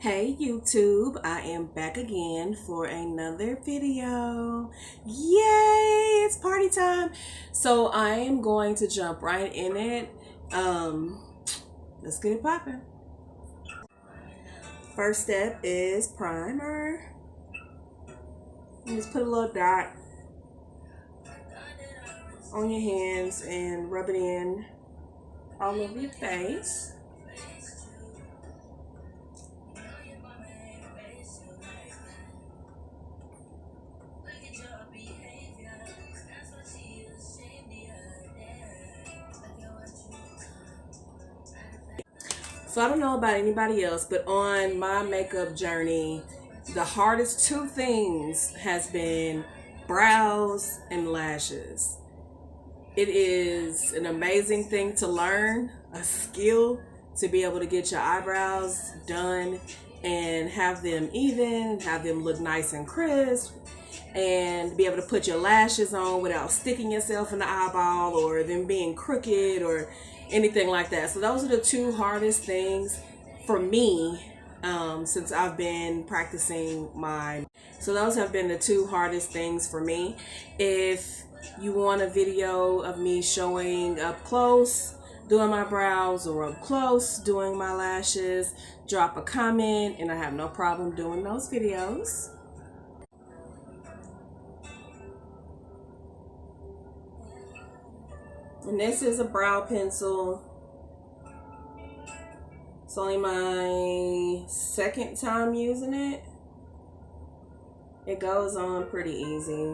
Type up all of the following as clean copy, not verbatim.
Hey YouTube, I am back again for another video. Yay, it's party time. So I am going to jump right in it. Let's get it popping. First step is primer. You just put a little dot on your hands and rub it in all over your face. So I don't know about anybody else, but on my makeup journey, the hardest two things has been brows and lashes. It is an amazing thing to learn, a skill to be able to get your eyebrows done and have them even, have them look nice and crisp, and be able to put your lashes on without sticking yourself in the eyeball or them being crooked or anything like that. So those are the two hardest things for me since I've been practicing so those have been the two hardest things for me. If you want a video of me showing up close doing my brows or up close doing my lashes, drop a comment and I have no problem doing those videos. And this is a brow pencil. It's only my second time using it. It goes on pretty easy.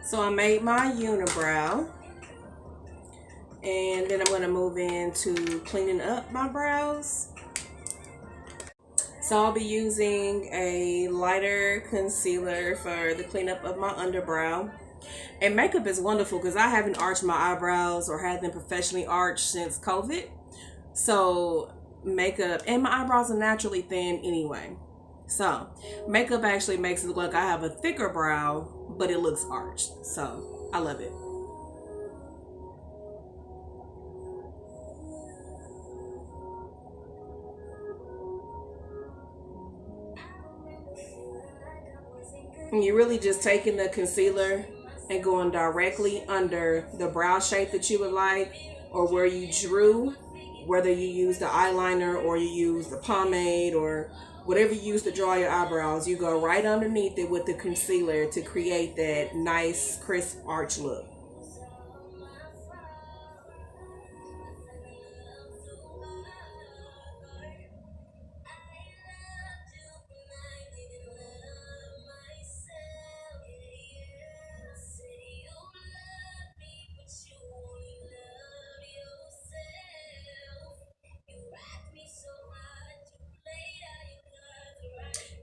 So I made my unibrow. And then I'm going to move into cleaning up my brows. So I'll be using a lighter concealer for the cleanup of my underbrow. And makeup is wonderful because I haven't arched my eyebrows or had them professionally arched since COVID. So makeup, and my eyebrows are naturally thin anyway. So makeup actually makes it look like I have a thicker brow, but it looks arched. So I love it. And you're really just taking the concealer and going directly under the brow shape that you would like, or where you drew, whether you use the eyeliner or you use the pomade or whatever you use to draw your eyebrows, you go right underneath it with the concealer to create that nice crisp arch look.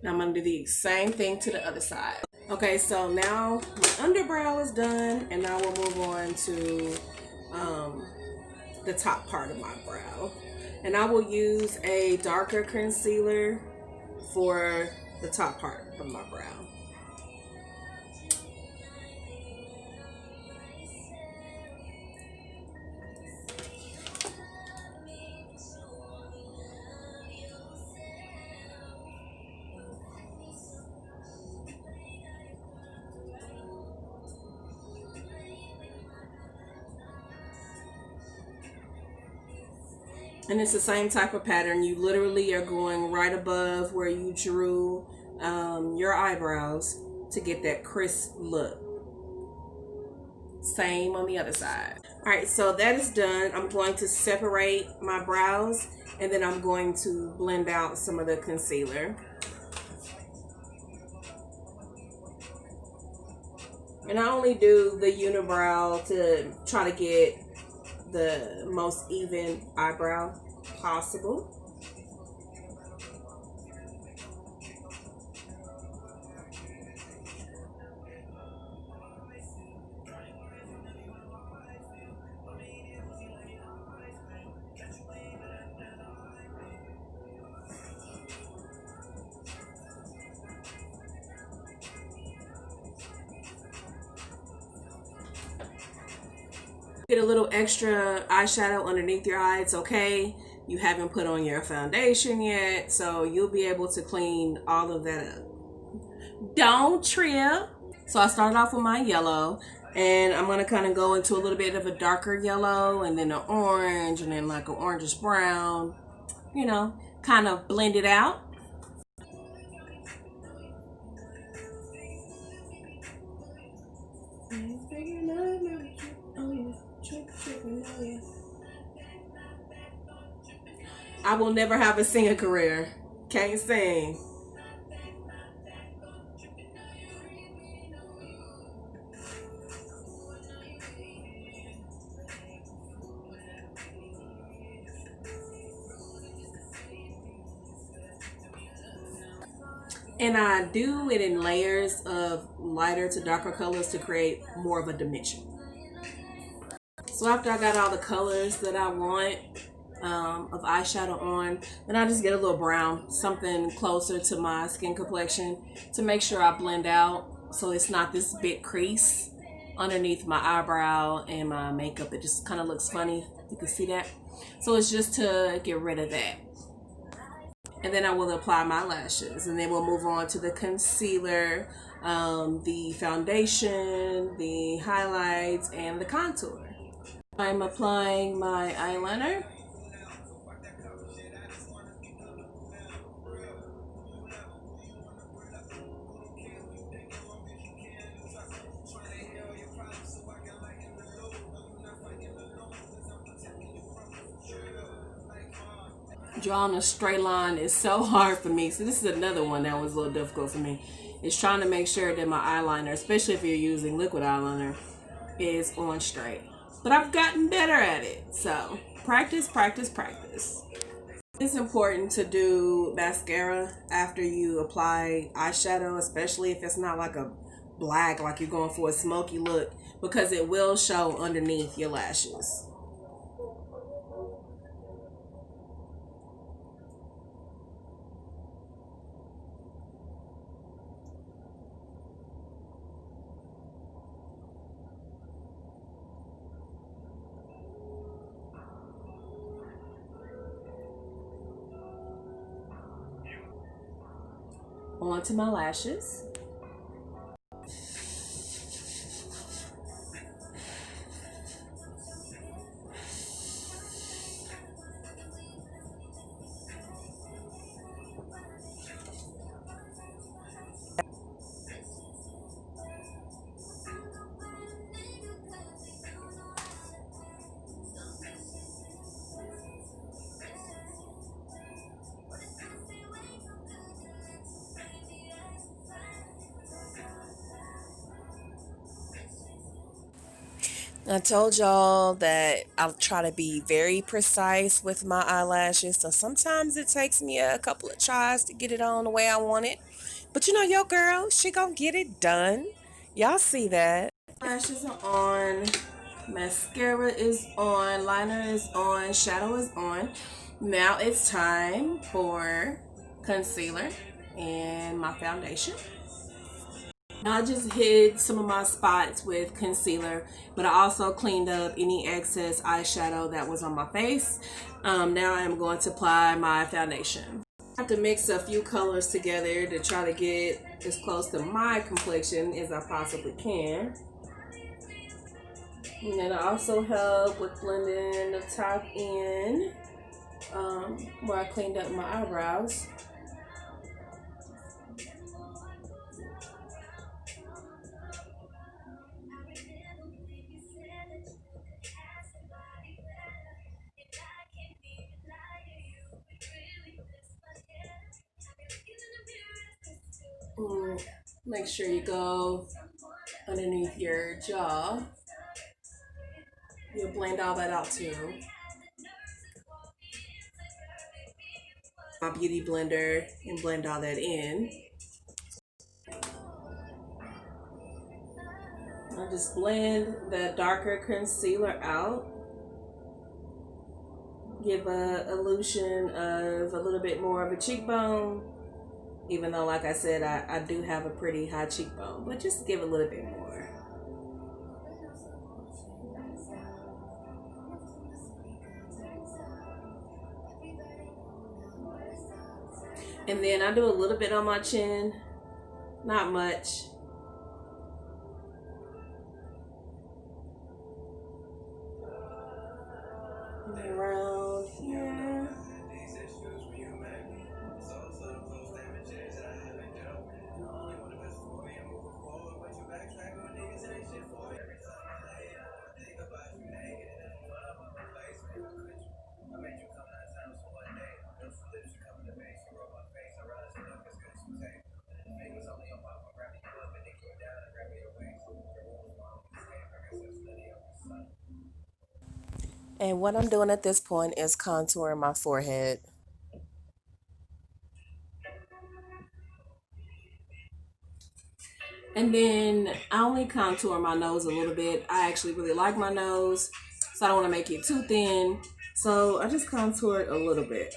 Now I'm going to do the same thing to the other side. Okay, so now my underbrow is done, and now we'll move on to the top part of my brow. And I will use a darker concealer for the top part of my brow. And it's the same type of pattern. You literally are going right above where you drew your eyebrows to get that crisp look. Same on the other side. Alright, so that is done. I'm going to separate my brows and then I'm going to blend out some of the concealer. And I only do the unibrow to try to get the most even eyebrow possible. Get a little extra eyeshadow underneath your eye, it's okay. You haven't put on your foundation yet, so you'll be able to clean all of that up. Don't trip. So I started off with my yellow, and I'm gonna kind of go into a little bit of a darker yellow, and then an orange, and then like an orangish brown, you know, kind of blend it out. I will never have a singing career. Can't sing. And I do it in layers of lighter to darker colors to create more of a dimension. So after I got all the colors that I want of eyeshadow on, then I just get a little brown, something closer to my skin complexion, to make sure I blend out so it's not this big crease underneath my eyebrow and my makeup. It just kind of looks funny. You can see that. So it's just to get rid of that. And then I will apply my lashes, and then we'll move on to the concealer, the foundation, the highlights, and the contour. I'm applying my eyeliner. Drawing a straight line is so hard for me. So this is another one that was a little difficult for me. It's trying to make sure that my eyeliner, especially if you're using liquid eyeliner, is on straight. But I've gotten better at it. So practice, practice, practice. It's important to do mascara after you apply eyeshadow, especially if it's not like a black, like you're going for a smoky look, because it will show underneath your lashes. Onto my lashes. I told y'all that I'll try to be very precise with my eyelashes, so sometimes it takes me a couple of tries to get it on the way I want it. But you know, your girl, she gonna get it done. Y'all see that. Lashes are on, mascara is on, liner is on, shadow is on. Now it's time for concealer and my foundation. I just hid some of my spots with concealer, but I also cleaned up any excess eyeshadow that was on my face. Now I'm going to apply my foundation. I have to mix a few colors together to try to get as close to my complexion as I possibly can. And then I also help with blending the top in where I cleaned up my eyebrows. Make sure you go underneath your jaw. You'll blend all that out too. My beauty blender and blend all that in. I'll just blend the darker concealer out. Give a illusion of a little bit more of a cheekbone. Even though, like I said, I do have a pretty high cheekbone, but just give a little bit more. And then I do a little bit on my chin, not much. And around here. And what I'm doing at this point is contouring my forehead. And then I only contour my nose a little bit. I actually really like my nose, so I don't want to make it too thin. So I just contour it a little bit.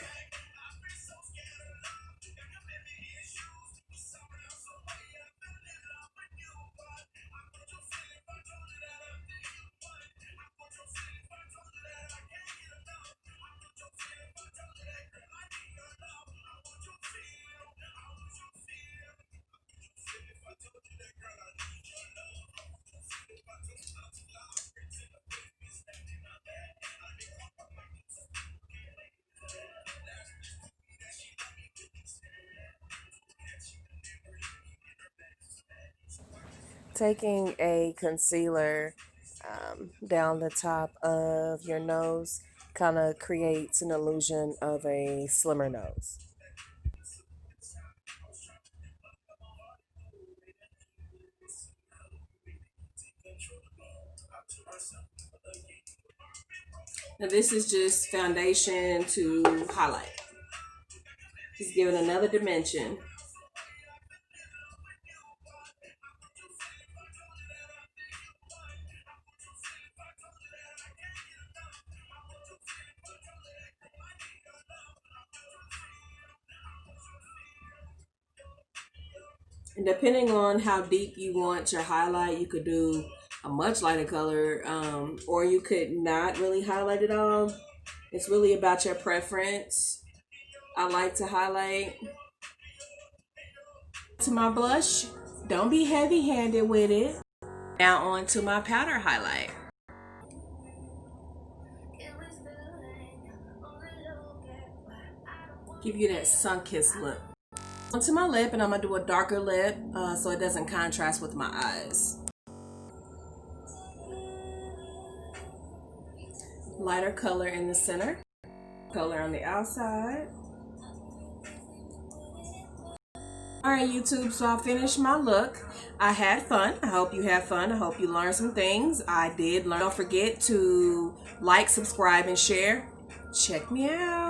Taking a concealer down the top of your nose kind of creates an illusion of a slimmer nose. Now this is just foundation to highlight. Just give it another dimension. And depending on how deep you want your highlight, you could do a much lighter color, or you could not really highlight at all. It's really about your preference. I like to highlight. To my blush, don't be heavy-handed with it. Now on to my powder highlight. Give you that sun-kissed look. Onto my lip, and I'm gonna do a darker lip so it doesn't contrast with my eyes. Lighter color in the center, color on the outside. Alright YouTube, so I finished my look. I had fun. I hope you had fun. I hope you learned some things. I did learn. Don't forget to like, subscribe, and share. Check me out.